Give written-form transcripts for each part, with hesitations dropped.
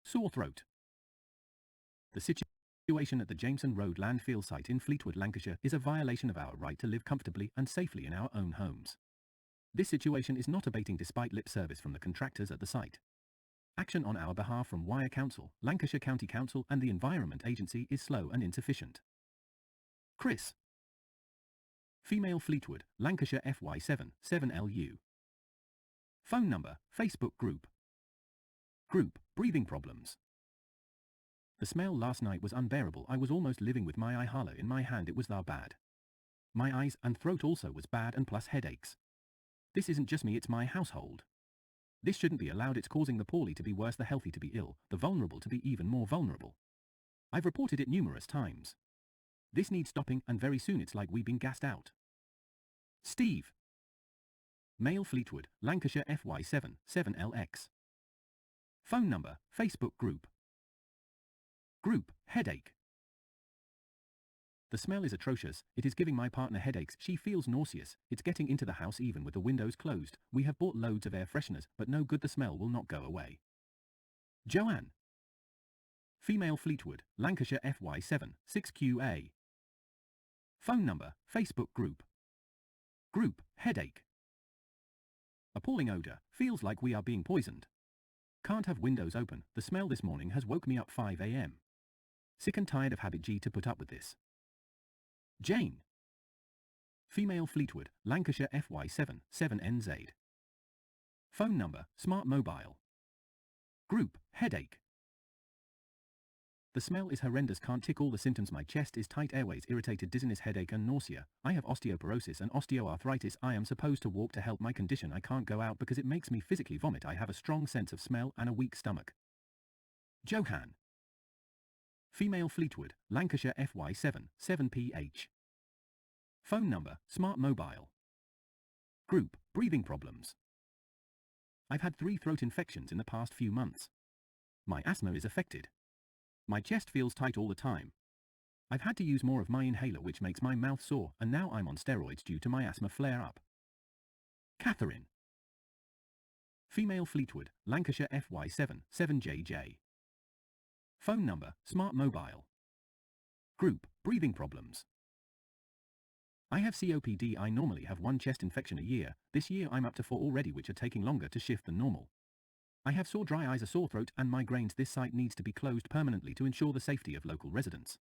sore throat. The situation at the Jameson Road landfill site in Fleetwood, Lancashire is a violation of our right to live comfortably and safely in our own homes. This situation is not abating despite lip service from the contractors at the site. Action on our behalf from Wyre Council, Lancashire County Council and the Environment Agency is slow and insufficient. Chris. Female Fleetwood, Lancashire FY7, 7LU. Phone number, Facebook group. Group, breathing problems. The smell last night was unbearable. I was almost living with my eye hollow in my hand. It was that bad. My eyes and throat also was bad and plus headaches. This isn't just me, it's my household. This shouldn't be allowed. It's causing the poorly to be worse, the healthy to be ill, the vulnerable to be even more vulnerable. I've reported it numerous times. This needs stopping and very soon. It's like we've been gassed out. Steve. Male Fleetwood, Lancashire FY7, 7LX. Phone number, Facebook group. Group, headache. The smell is atrocious. It is giving my partner headaches. She feels nauseous. It's getting into the house even with the windows closed. We have bought loads of air fresheners, but no good. The smell will not go away. Joanne. Female Fleetwood, Lancashire FY7, 6QA. Phone number, Facebook group. Group, headache. Appalling odour. Feels like we are being poisoned. Can't have windows open. The smell this morning has woke me up 5 a.m. Sick and tired of habit G to put up with this. Jane. Female Fleetwood, Lancashire FY7, 7NZ. Phone number, Smart Mobile. Group, headache. The smell is horrendous. Can't tick all the symptoms. My chest is tight, airways irritated, dizziness, headache and nausea. I have osteoporosis and osteoarthritis. I am supposed to walk to help my condition. I can't go out because it makes me physically vomit. I have a strong sense of smell and a weak stomach. Johan. Female Fleetwood, Lancashire FY7, 7PH. Phone number, Smart Mobile. Group, breathing problems. I've had 3 throat infections in the past few months. My asthma is affected. My chest feels tight all the time. I've had to use more of my inhaler, which makes my mouth sore, and now I'm on steroids due to my asthma flare-up. Catherine. Female Fleetwood, Lancashire FY7, 7JJ. Phone number, Smart Mobile. Group, breathing problems. I have COPD. I normally have 1 chest infection a year. This year I'm up to 4 already, which are taking longer to shift than normal. I have sore dry eyes, a sore throat and migraines. This site needs to be closed permanently to ensure the safety of local residents.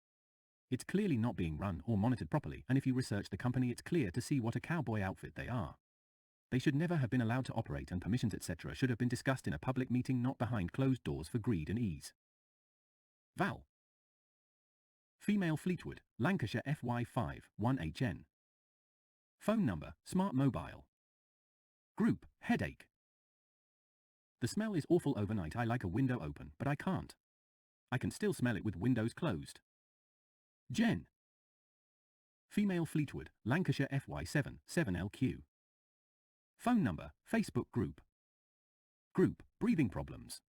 It's clearly not being run or monitored properly, and if you research the company it's clear to see what a cowboy outfit they are. They should never have been allowed to operate, and permissions etc. should have been discussed in a public meeting, not behind closed doors for greed and ease. Val. Female Fleetwood, Lancashire FY5, 1HN. Phone number, Smart Mobile. Group, headache. The smell is awful overnight. I like a window open, but I can't. I can still smell it with windows closed. Jen. Female Fleetwood, Lancashire FY7, 7LQ. Phone number, Facebook group. Group, breathing problems.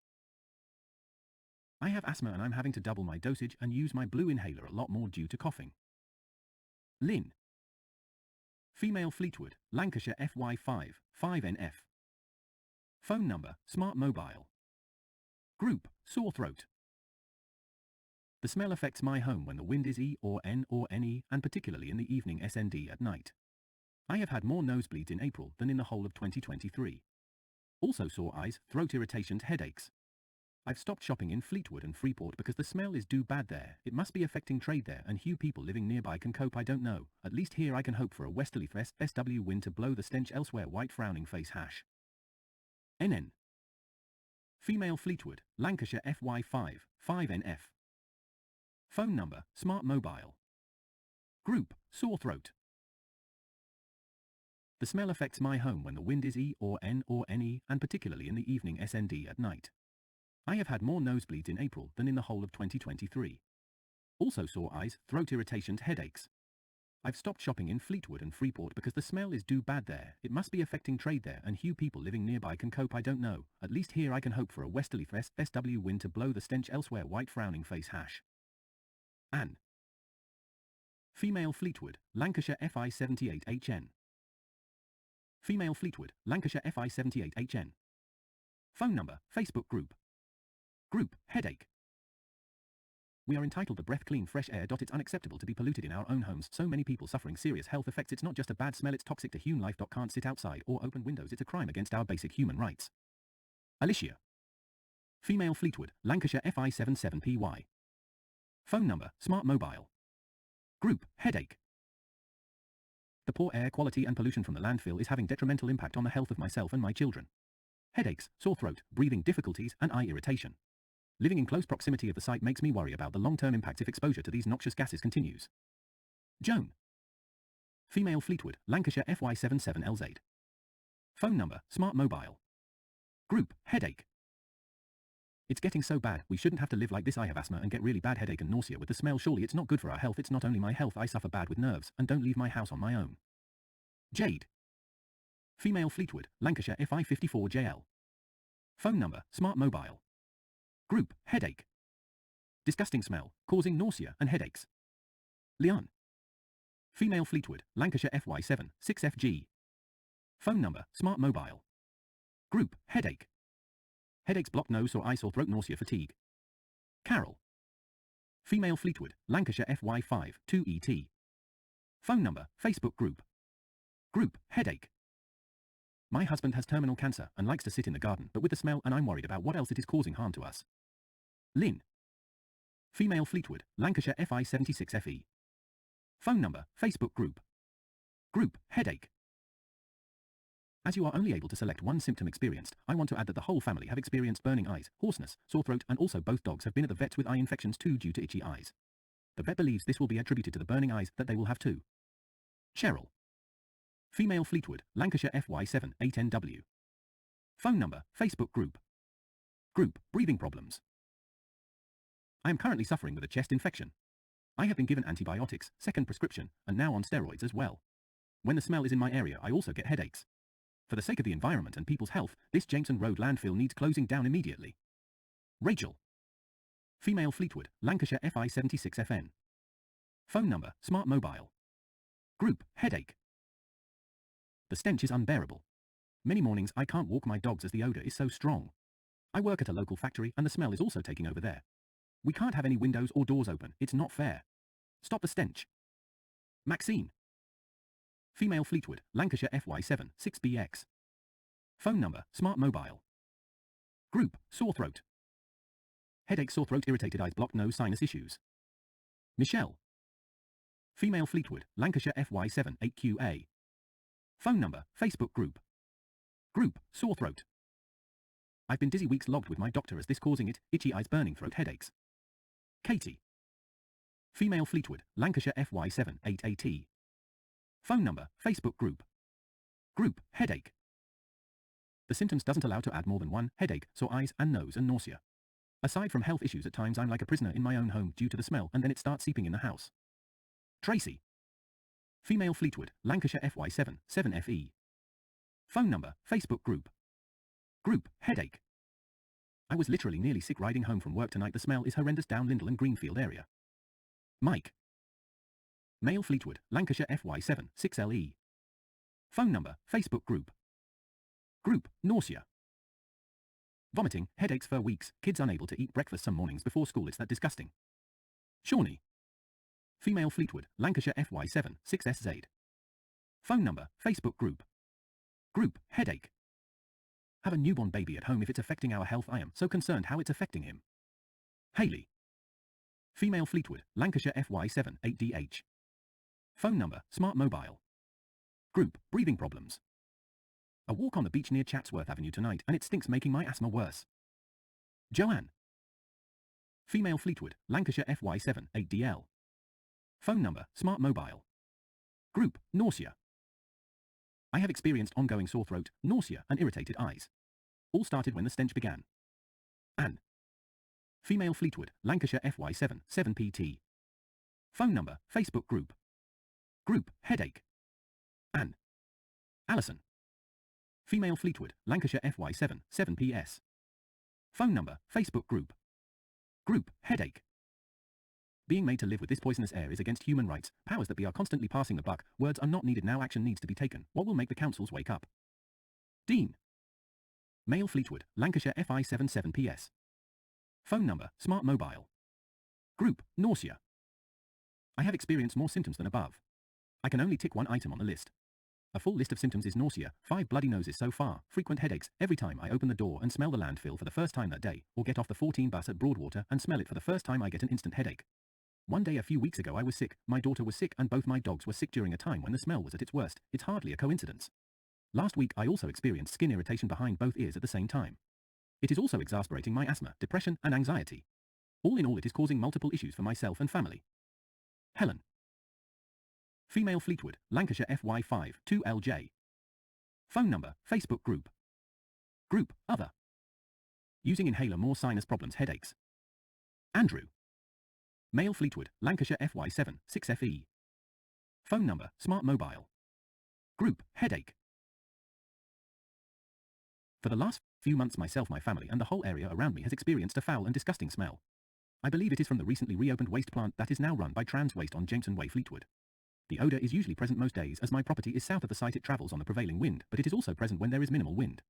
I have asthma and I'm having to double my dosage and use my blue inhaler a lot more due to coughing. Lynn. Female Fleetwood, Lancashire FY5, 5NF. Phone number, Smart Mobile. Group, sore throat. The smell affects my home when the wind is E or N or NE, and particularly in the evening SND at night. I have had more nosebleeds in April than in the whole of 2023. Also sore eyes, throat irritations, headaches. I've stopped shopping in Fleetwood and Freeport because the smell is too bad there. It must be affecting trade there, and few people living nearby can cope. I don't know. At least here I can hope for a westerly SW wind to blow the stench elsewhere. White frowning face hash. NN. Female Fleetwood, Lancashire FY5, 5NF. Phone number, Smart Mobile. Group, sore throat. The smell affects my home when the wind is E or N or NE, and particularly in the evening SND at night. I have had more nosebleeds in April than in the whole of 2023. Also sore eyes, throat irritations, headaches. I've stopped shopping in Fleetwood and Freeport because the smell is too bad there. It must be affecting trade there, and few people living nearby can cope. I don't know. At least here I can hope for a westerly SW wind to blow the stench elsewhere. White frowning face hash. Anne. Female Fleetwood, Lancashire FI78HN. Female Fleetwood, Lancashire FI78HN. Phone number, Facebook group. Group, headache. We are entitled to breath clean fresh air. It's unacceptable to be polluted in our own homes. So many people suffering serious health effects. It's not just a bad smell, it's toxic to human life. Can't sit outside or open windows. It's a crime against our basic human rights. Alicia. Female Fleetwood, Lancashire FI77PY. Phone number, Smart Mobile. Group, headache. The poor air quality and pollution from the landfill is having detrimental impact on the health of myself and my children. Headaches, sore throat, breathing difficulties, and eye irritation. Living in close proximity of the site makes me worry about the long-term impact if exposure to these noxious gases continues. Joan. Female Fleetwood, Lancashire FY77LZ. Phone number, Smart Mobile. Group, headache. It's getting so bad, we shouldn't have to live like this. I have asthma and get really bad headache and nausea with the smell. Surely it's not good for our health. It's not only my health, I suffer bad with nerves, and don't leave my house on my own. Jade. Female Fleetwood, Lancashire FI54JL. Phone number, Smart Mobile. Group, headache. Disgusting smell, causing nausea and headaches. Leon. Female Fleetwood, Lancashire FY7, 6FG. Phone number, Smart Mobile. Group, headache. Headaches, blocked nose or eye, sore throat, nausea, fatigue. Carol. Female Fleetwood, Lancashire FY5, 2ET. Phone number, Facebook group. Group, headache. My husband has terminal cancer and likes to sit in the garden, but with the smell, and I'm worried about what else it is causing harm to us. Lynn. Female Fleetwood, Lancashire FI76FE. Phone number, Facebook group. Group, headache. As you are only able to select one symptom experienced, I want to add that the whole family have experienced burning eyes, hoarseness, sore throat, and also both dogs have been at the vets with eye infections too due to itchy eyes. The vet believes this will be attributed to the burning eyes that they will have too. Cheryl. Female Fleetwood, Lancashire FY7, 8NW. Phone number, Facebook group. Group, breathing problems. I am currently suffering with a chest infection. I have been given antibiotics, second prescription, and now on steroids as well. When the smell is in my area, I also get headaches. For the sake of the environment and people's health, this Jameson Road landfill needs closing down immediately. Rachel. Female Fleetwood, Lancashire FI76FN. Phone number, Smart Mobile. Group, headache. The stench is unbearable. Many mornings I can't walk my dogs as the odour is so strong. I work at a local factory and the smell is also taking over there. We can't have any windows or doors open, it's not fair. Stop the stench. Maxine. Female Fleetwood, Lancashire FY7, 6BX. Phone number, Smart Mobile. Group, sore throat. Headache, sore throat, irritated eyes, blocked nose, sinus issues. Michelle. Female Fleetwood, Lancashire FY7, 8QA. Phone number, Facebook group. Group, sore throat. I've been dizzy weeks logged with my doctor as this causing it, itchy eyes, burning throat, headaches. Katie. Female Fleetwood, Lancashire FY7, 8AT. Phone number, Facebook group. Group, headache. The symptoms doesn't allow to add more than one, headache, sore eyes and nose and nausea. Aside from health issues, at times I'm like a prisoner in my own home due to the smell, and then it starts seeping in the house. Tracy. Female Fleetwood, Lancashire FY7, 7FE. Phone number, Facebook group. Group, headache. I was literally nearly sick riding home from work tonight. The smell is horrendous down Lindell and Greenfield area. Mike. Male Fleetwood, Lancashire FY7, 6LE. Phone number, Facebook group. Group, nausea. Vomiting, headaches for weeks, kids unable to eat breakfast some mornings before school. It's that disgusting. Shawnee. Female Fleetwood, Lancashire FY7, 6SZ. Phone number, Facebook group. Group, headache. Have a newborn baby at home. If it's affecting our health, I am so concerned how it's affecting him. Hayley. Female Fleetwood, Lancashire FY7, 8DH. Phone number, Smart Mobile. Group, breathing problems. A walk on the beach near Chatsworth Avenue tonight, and it stinks, making my asthma worse. Joanne. Female Fleetwood, Lancashire FY7, 8DL. Phone number, Smart Mobile. Group, nausea. I have experienced ongoing sore throat, nausea, and irritated eyes. All started when the stench began. Anne. Female Fleetwood, Lancashire FY7, 7PT. Phone number, Facebook group. Group, headache. Anne. Alison. Female Fleetwood, Lancashire FY7, 7PS. Phone number, Facebook group. Group, headache. Being made to live with this poisonous air is against human rights. Powers that be are constantly passing the buck. Words are not needed now. Action needs to be taken. What will make the councils wake up? Dean. Male Fleetwood, Lancashire FI77PS. Phone number, smart mobile. Group, nausea. I have experienced more symptoms than above. I can only tick one item on the list. A full list of symptoms is nausea, 5 bloody noses so far, frequent headaches, every time I open the door and smell the landfill for the first time that day, or get off the 14 bus at Broadwater and smell it for the first time I get an instant headache. One day a few weeks ago I was sick, my daughter was sick and both my dogs were sick during a time when the smell was at its worst. It's hardly a coincidence. Last week I also experienced skin irritation behind both ears at the same time. It is also exasperating my asthma, depression and anxiety. All in all it is causing multiple issues for myself and family. Helen. Female Fleetwood, Lancashire FY5, 2LJ. Phone number, Facebook group. Group, other. Using inhaler more sinus problems, headaches. Andrew. Male Fleetwood, Lancashire FY7, 6FE. Phone number, smart mobile. Group, headache. For the last few months myself, my family and the whole area around me has experienced a foul and disgusting smell. I believe it is from the recently reopened waste plant that is now run by Trans Waste on Jameson Way, Fleetwood. The odour is usually present most days as my property is south of the site. It travels on the prevailing wind, but it is also present when there is minimal wind.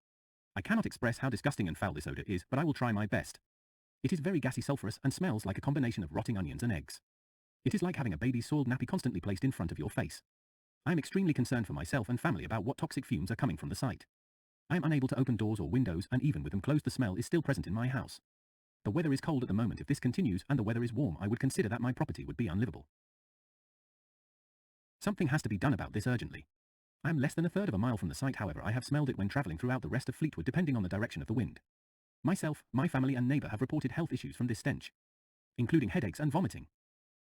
I cannot express how disgusting and foul this odour is, but I will try my best. It is very gassy, sulphurous and smells like a combination of rotting onions and eggs. It is like having a baby's soiled nappy constantly placed in front of your face. I am extremely concerned for myself and family about what toxic fumes are coming from the site. I am unable to open doors or windows, and even with them closed the smell is still present in my house. The weather is cold at the moment. If this continues and the weather is warm, I would consider that my property would be unlivable. Something has to be done about this urgently. I am less than a third of a mile from the site, however I have smelled it when travelling throughout the rest of Fleetwood depending on the direction of the wind. Myself, my family and neighbour have reported health issues from this stench, including headaches and vomiting.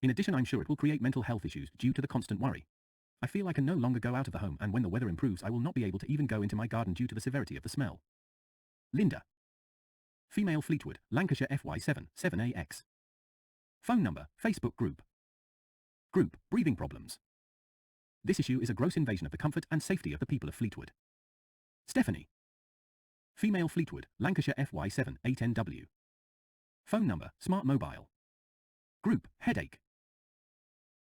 In addition, I'm sure it will create mental health issues due to the constant worry. I feel I can no longer go out of the home, and when the weather improves I will not be able to even go into my garden due to the severity of the smell. Linda. Female Fleetwood, Lancashire FY7, 7AX. Phone number, Facebook group. Group, breathing problems. This issue is a gross invasion of the comfort and safety of the people of Fleetwood. Stephanie. Female Fleetwood, Lancashire FY7, 8NW. Phone number, smart mobile. Group, headache.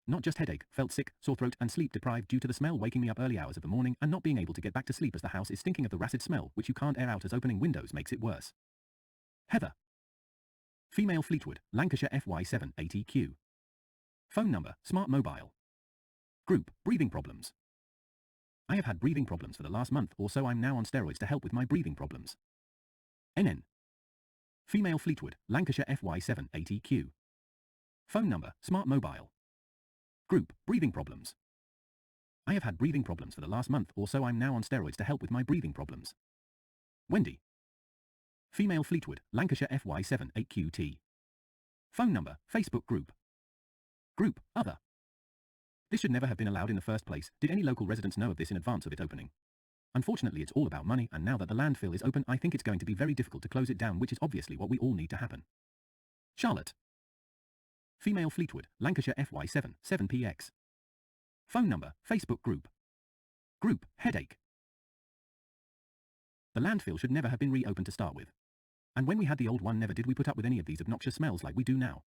Not just headache, felt sick, sore throat and sleep deprived due to the smell waking me up early hours of the morning and not being able to get back to sleep as the house is stinking of the rancid smell which you can't air out as opening windows makes it worse. Heather. Female Fleetwood, Lancashire FY7, 8EQ. Phone number, smart mobile. Group, breathing problems. I have had breathing problems for the last month or so. I'm now on steroids to help with my breathing problems. NN. Female Fleetwood, Lancashire FY7, 8EQ. Phone number, smart mobile. Group, breathing problems. I have had breathing problems for the last month or so. I'm now on steroids to help with my breathing problems. Wendy. Female Fleetwood, Lancashire FY7, 8QT. Phone number, Facebook group. Group, other. This should never have been allowed in the first place. Did any local residents know of this in advance of it opening? Unfortunately, it's all about money, and now that the landfill is open, I think it's going to be very difficult to close it down, which is obviously what we all need to happen. Charlotte. Female Fleetwood, Lancashire FY7, 7PX. Phone number, Facebook group. Group, headache. The landfill should never have been reopened to start with. And when we had the old one, never did we put up with any of these obnoxious smells like we do now.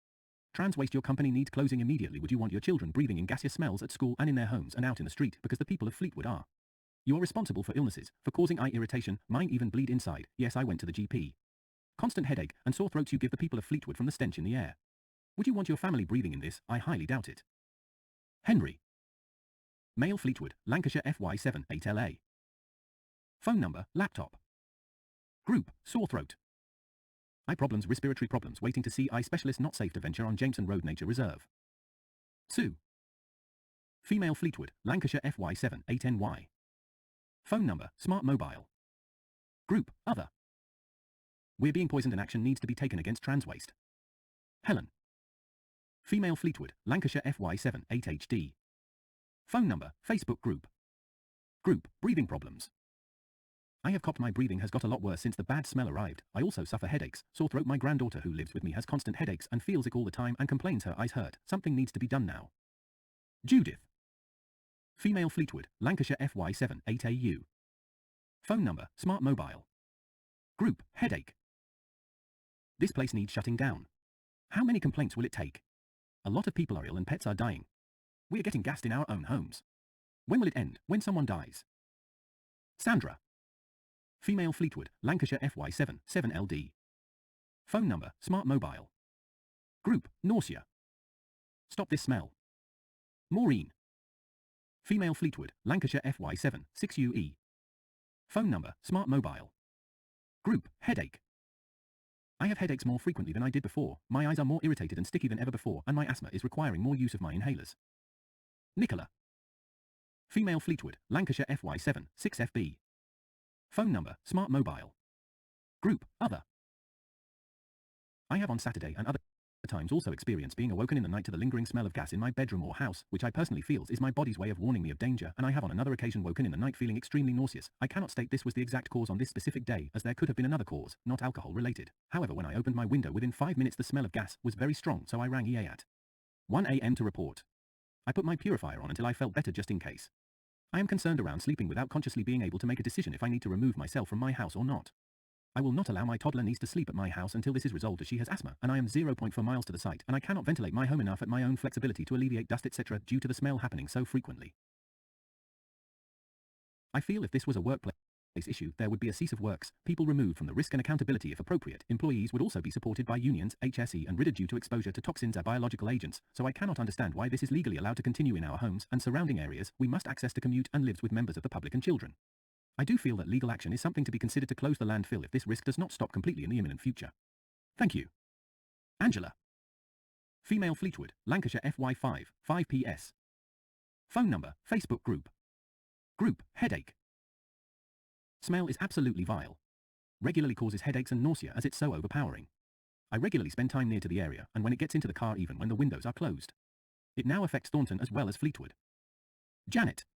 Trans Waste, your company needs closing immediately. Would you want your children breathing in gaseous smells at school and in their homes and out in the street because the people of Fleetwood are? You are responsible for illnesses, for causing eye irritation, mine even bleed inside. Yes, I went to the GP. Constant headache and sore throats you give the people of Fleetwood from the stench in the air. Would you want your family breathing in this? I highly doubt it. Henry. Male Fleetwood, Lancashire FY7, 8LA. Phone number, laptop. Group, sore throat. Eye problems, respiratory problems, waiting to see eye specialist, not safe to venture on Jameson Road Nature Reserve. Sue. Female Fleetwood, Lancashire FY7, 8NY. Phone number, smart mobile. Group, other. We're being poisoned and action needs to be taken against Trans Waste. Helen. Female Fleetwood, Lancashire FY7, 8HD. Phone number, Facebook group. Group, breathing problems. I have copped my breathing has got a lot worse since the bad smell arrived. I also suffer headaches, sore throat. My granddaughter who lives with me has constant headaches and feels ick all the time and complains her eyes hurt. Something needs to be done now. Judith. Female Fleetwood, Lancashire FY7, 8AU. Phone number, smart mobile. Group, headache. This place needs shutting down. How many complaints will it take? A lot of people are ill and pets are dying. We are getting gassed in our own homes. When will it end? When someone dies? Sandra. Female Fleetwood, Lancashire FY7, 7LD. Phone number, Smart Mobile. Group, nausea. Stop this smell. Maureen. Female Fleetwood, Lancashire FY7, 6UE. Phone number, Smart Mobile. Group, headache. I have headaches more frequently than I did before, my eyes are more irritated and sticky than ever before, and my asthma is requiring more use of my inhalers. Nicola. Female Fleetwood, Lancashire FY7, 6FB. Phone number, Smart Mobile. Group, other. I have on Saturday and other times also experienced being awoken in the night to the lingering smell of gas in my bedroom or house, which I personally feels is my body's way of warning me of danger, and I have on another occasion woken in the night feeling extremely nauseous. I cannot state this was the exact cause on this specific day, as there could have been another cause, not alcohol related. However, when I opened my window within 5 minutes the smell of gas was very strong, so I rang EA at 1 AM to report. I put my purifier on until I felt better just in case. I am concerned around sleeping without consciously being able to make a decision if I need to remove myself from my house or not. I will not allow my toddler niece to sleep at my house until this is resolved, as she has asthma, and I am 0.4 miles to the site, and I cannot ventilate my home enough at my own flexibility to alleviate dust etc. due to the smell happening so frequently. I feel if this was a workplace issue, there would be a cease of works, people removed from the risk and accountability if appropriate. Employees would also be supported by unions, HSE and RIDA due to exposure to toxins and biological agents, so I cannot understand why this is legally allowed to continue in our homes and surrounding areas we must access to commute and lives with members of the public and children. I do feel that legal action is something to be considered to close the landfill if this risk does not stop completely in the imminent future. Thank you. Angela. Female Fleetwood, Lancashire FY5, 5PS. Phone number, Facebook group. Group, headache. Smell is absolutely vile. Regularly causes headaches and nausea as it's so overpowering. I regularly spend time near to the area, and when it gets into the car even when the windows are closed. It now affects Thornton as well as Fleetwood. Janet.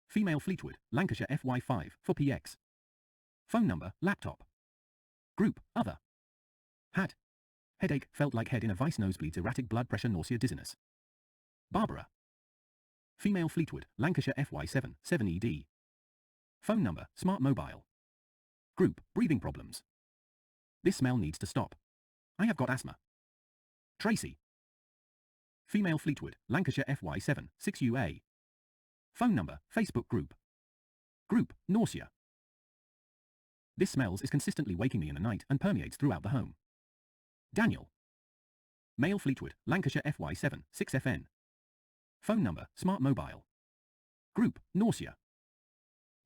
Female Fleetwood, Lancashire FY5, 4PX. Phone number, laptop. Group, other. Had. Headache, felt like head in a vice, nosebleeds, erratic blood pressure, nausea, dizziness. Barbara. Female Fleetwood, Lancashire FY7, 7ED. Phone number, Smart Mobile. Group, breathing problems. This smell needs to stop. I have got asthma. Tracy. Female Fleetwood, Lancashire FY7, 6UA. Phone number, Facebook group. Group, nausea. This smells is consistently waking me in the night and permeates throughout the home. Daniel. Male Fleetwood, Lancashire FY7, 6FN. Phone number, Smart Mobile. Group, nausea.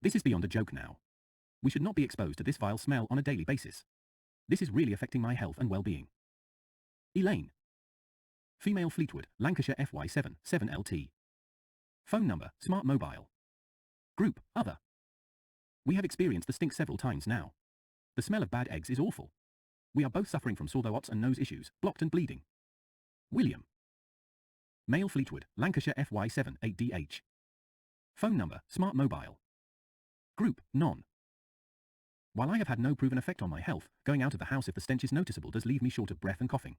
This is beyond a joke now. We should not be exposed to this vile smell on a daily basis. This is really affecting my health and well-being. Elaine. Female Fleetwood, Lancashire FY7, 7LT. Phone number, Smart Mobile. Group, other. We have experienced the stink several times now. The smell of bad eggs is awful. We are both suffering from sore throats and nose issues, blocked and bleeding. William. Male Fleetwood, Lancashire FY7, 8DH. Phone number, Smart Mobile. Group, none. While I have had no proven effect on my health, going out of the house if the stench is noticeable does leave me short of breath and coughing.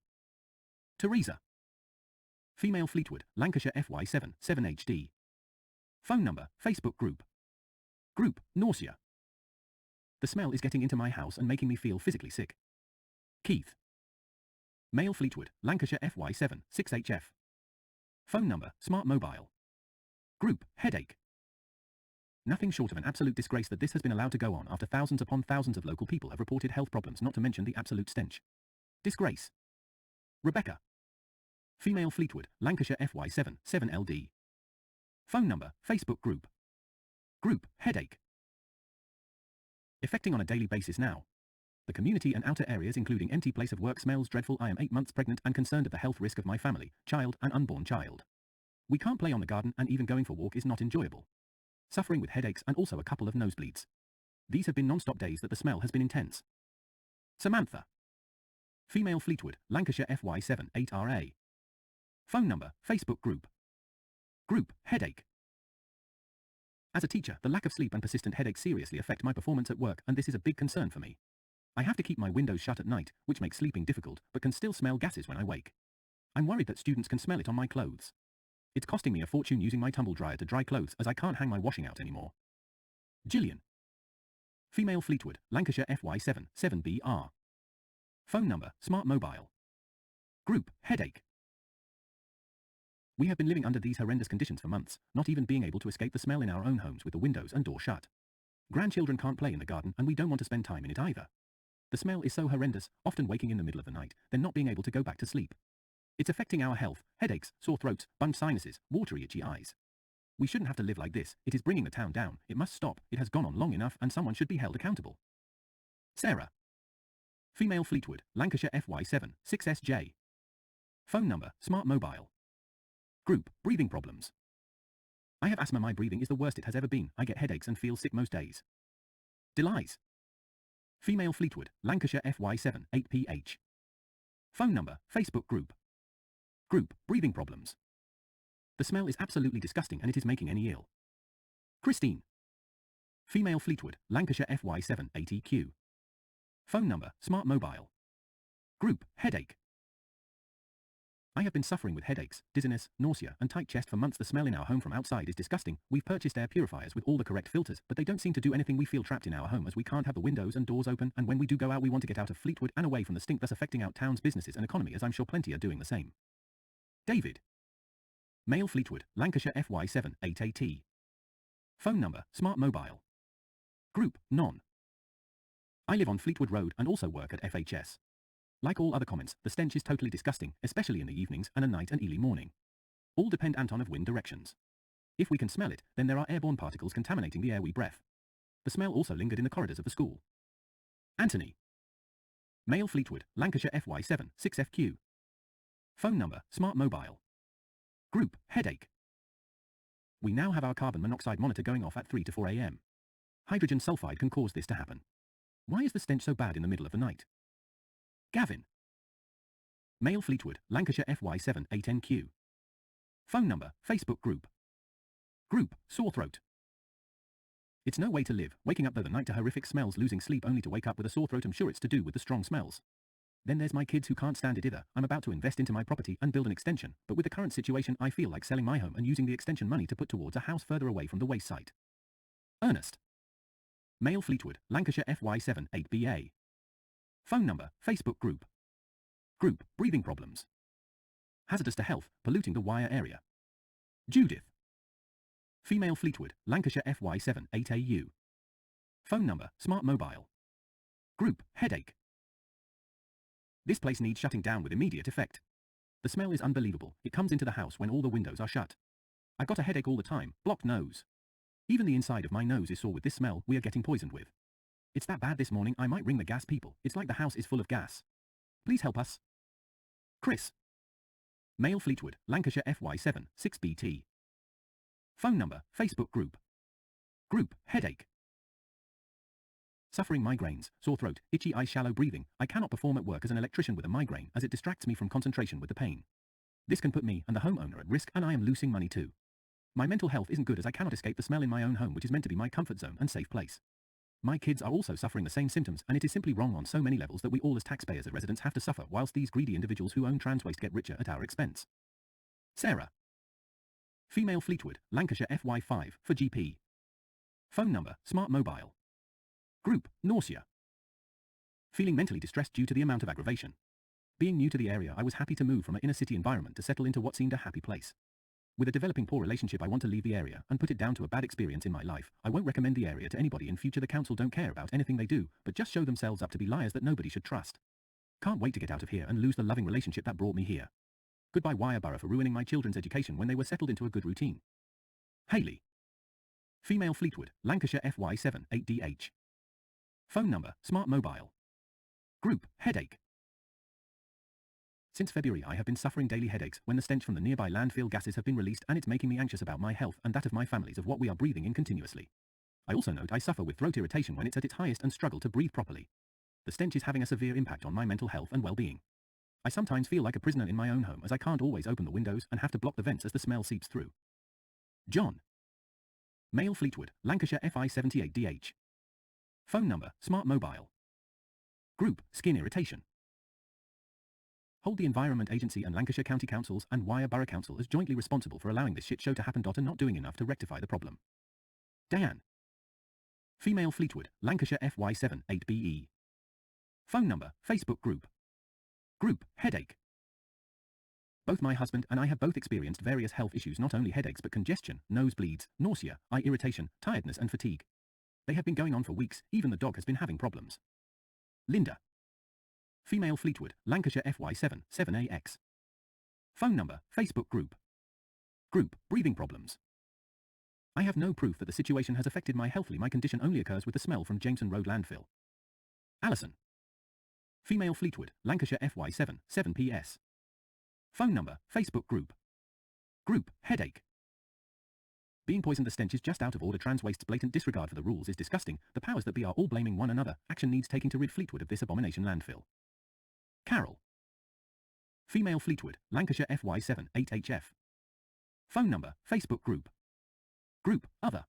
Teresa. Female Fleetwood, Lancashire FY7, 7HD. Phone number, Facebook group. Group, nausea. The smell is getting into my house and making me feel physically sick. Keith. Male Fleetwood, Lancashire FY7, 6HF. Phone number, Smart Mobile. Group, headache. Nothing short of an absolute disgrace that this has been allowed to go on after thousands upon thousands of local people have reported health problems, not to mention the absolute stench. Disgrace. Rebecca. Female Fleetwood, Lancashire FY7, 7LD. Phone number, Facebook group. Group, headache. Affecting on a daily basis now. The community and outer areas including empty place of work smells dreadful. I am 8 months pregnant and concerned at the health risk of my family, child and unborn child. We can't play on the garden and even going for walk is not enjoyable. Suffering with headaches and also a couple of nosebleeds. These have been non-stop days that the smell has been intense. Samantha. Female Fleetwood, Lancashire FY7, 8RA. Phone number, Facebook group. Group, headache. As a teacher, the lack of sleep and persistent headaches seriously affect my performance at work, and this is a big concern for me. I have to keep my windows shut at night, which makes sleeping difficult, but can still smell gases when I wake. I'm worried that students can smell it on my clothes. It's costing me a fortune using my tumble dryer to dry clothes as I can't hang my washing out anymore. Gillian. Female Fleetwood, Lancashire FY7, 7BR. Phone number, Smart Mobile. Group, headache. We have been living under these horrendous conditions for months, not even being able to escape the smell in our own homes with the windows and door shut. Grandchildren can't play in the garden and we don't want to spend time in it either. The smell is so horrendous, often waking in the middle of the night, then not being able to go back to sleep. It's affecting our health, headaches, sore throats, bunged sinuses, watery itchy eyes. We shouldn't have to live like this. It is bringing the town down. It must stop. It has gone on long enough and someone should be held accountable. Sarah. Female Fleetwood, Lancashire FY7, 6SJ. Phone number, Smart Mobile. Group, breathing problems. I have asthma. My breathing is the worst it has ever been. I get headaches and feel sick most days. Delights. Female Fleetwood, Lancashire FY7, 8PH. Phone number, Facebook group. Group, breathing problems. The smell is absolutely disgusting and it is making any ill. Christine. Female Fleetwood, Lancashire FY7, 8EQ. Phone number, Smart Mobile. Group, headache. I have been suffering with headaches, dizziness, nausea, and tight chest for months. The smell in our home from outside is disgusting. We've purchased air purifiers with all the correct filters, but they don't seem to do anything. We feel trapped in our home as we can't have the windows and doors open, and when we do go out we want to get out of Fleetwood and away from the stink, thus affecting our town's businesses and economy, as I'm sure plenty are doing the same. David. Male Fleetwood, Lancashire FY7, 8AT. Phone number, Smart Mobile. Group, none. I live on Fleetwood Road and also work at FHS. Like all other comments, the stench is totally disgusting, especially in the evenings and a night and early morning. All depend Anton of wind directions. If we can smell it, then there are airborne particles contaminating the air we breathe. The smell also lingered in the corridors of the school. Anthony. Male Fleetwood, Lancashire FY7, 6FQ. Phone number, Smart Mobile. Group, headache. We now have our carbon monoxide monitor going off at 3 to 4 AM. Hydrogen sulfide can cause this to happen. Why is the stench so bad in the middle of the night? Gavin. Male Fleetwood, Lancashire FY7, 8NQ. Phone number, Facebook group. Group, sore throat. It's no way to live, waking up though the night to horrific smells, losing sleep only to wake up with a sore throat. I'm sure it's to do with the strong smells. Then there's my kids who can't stand it either. I'm about to invest into my property and build an extension, but with the current situation I feel like selling my home and using the extension money to put towards a house further away from the waste site. Ernest. Male Fleetwood, Lancashire FY7, 8BA. Phone number, Facebook group. Group, breathing problems. Hazardous to health, polluting the Wyre area. Judith. Female Fleetwood, Lancashire FY7, 8AU. Phone number, Smart Mobile. Group, headache. This place needs shutting down with immediate effect. The smell is unbelievable. It comes into the house when all the windows are shut. I've got a headache all the time, blocked nose. Even the inside of my nose is sore with this smell we are getting poisoned with. It's that bad this morning I might ring the gas people. It's like the house is full of gas. Please help us. Chris. Male Fleetwood, Lancashire FY7, 6BT. Phone number, Facebook group. Group, headache. Suffering migraines, sore throat, itchy eyes, shallow breathing. I cannot perform at work as an electrician with a migraine as it distracts me from concentration with the pain. This can put me and the homeowner at risk and I am losing money too. My mental health isn't good as I cannot escape the smell in my own home, which is meant to be my comfort zone and safe place. My kids are also suffering the same symptoms and it is simply wrong on so many levels that we all as taxpayers and residents have to suffer whilst these greedy individuals who own trans waste get richer at our expense. Sarah. Female Fleetwood, Lancashire FY5, for GP. Phone number, Smart Mobile. Group, nausea. Feeling mentally distressed due to the amount of aggravation. Being new to the area, I was happy to move from an inner city environment to settle into what seemed a happy place. With a developing poor relationship, I want to leave the area and put it down to a bad experience in my life. I won't recommend the area to anybody in future. The council don't care about anything they do, but just show themselves up to be liars that nobody should trust. Can't wait to get out of here and lose the loving relationship that brought me here. Goodbye Wyre Borough for ruining my children's education when they were settled into a good routine. Hayley. Female Fleetwood, Lancashire FY7, 8DH. Phone number, Smart Mobile. Group, headache. Since February I have been suffering daily headaches when the stench from the nearby landfill gases have been released, and it's making me anxious about my health and that of my families of what we are breathing in continuously. I also note I suffer with throat irritation when it's at its highest and struggle to breathe properly. The stench is having a severe impact on my mental health and well-being. I sometimes feel like a prisoner in my own home as I can't always open the windows and have to block the vents as the smell seeps through. John. Male Fleetwood, Lancashire FI78DH. Phone number, Smart Mobile. Group, skin irritation. Hold the Environment Agency and Lancashire County Councils and Wyre Borough Council as jointly responsible for allowing this shit show to happen. And not doing enough to rectify the problem. Diane. Female Fleetwood, Lancashire FY7 8BE. Phone number, Facebook group. Group, headache. Both my husband and I have both experienced various health issues, not only headaches but congestion, nosebleeds, nausea, eye irritation, tiredness and fatigue. They have been going on for weeks. Even the dog has been having problems. Linda. Female Fleetwood, Lancashire FY7, 7AX. Phone number, Facebook group. Group, breathing problems. I have no proof that the situation has affected my health. My condition only occurs with the smell from Jameson Road landfill. Alison. Female Fleetwood, Lancashire FY7, 7PS. Phone number, Facebook group. Group, headache. Being poisoned, the stench is just out of order. Trans waste's blatant disregard for the rules is disgusting. The powers that be are all blaming one another. Action needs taking to rid Fleetwood of this abomination landfill. Carol. Female Fleetwood, Lancashire FY7, 8HF. Phone number, Facebook group. Group, other.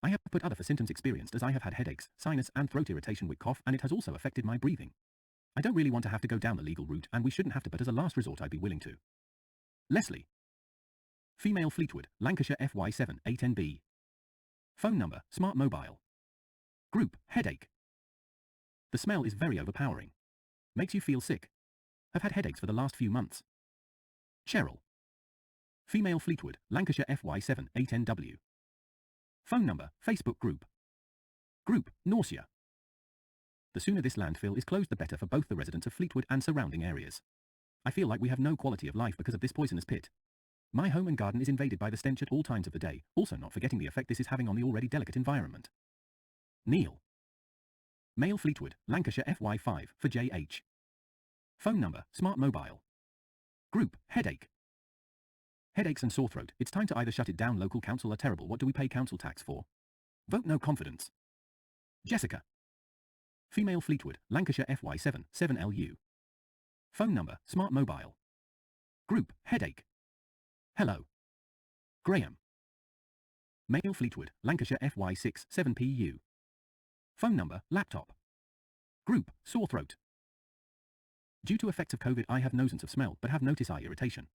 I have put other for symptoms experienced as I have had headaches, sinus and throat irritation with cough, and it has also affected my breathing. I don't really want to have to go down the legal route, and we shouldn't have to, but as a last resort I'd be willing to. Leslie. Female Fleetwood, Lancashire FY7, 8NB. Phone number, Smart Mobile. Group, headache. The smell is very overpowering. Makes you feel sick. Have had headaches for the last few months. Cheryl. Female Fleetwood, Lancashire FY7, 8NW. Phone number, Facebook group. Group, nausea. The sooner this landfill is closed the better for both the residents of Fleetwood and surrounding areas. I feel like we have no quality of life because of this poisonous pit. My home and garden is invaded by the stench at all times of the day, also not forgetting the effect this is having on the already delicate environment. Neil. Male Fleetwood, Lancashire FY5, for JH. Phone number, Smart Mobile. Group, headache. Headaches and sore throat, it's time to either shut it down. Local council are terrible. What do we pay council tax for? Vote no confidence. Jessica. Female Fleetwood, Lancashire FY7, 7LU. Phone number, Smart Mobile. Group, headache. Hello. Graham. Male Fleetwood, Lancashire FY6, 7PU. Phone number, laptop. Group, sore throat. Due to effects of COVID, I have nuisance of smell but have notice eye irritation.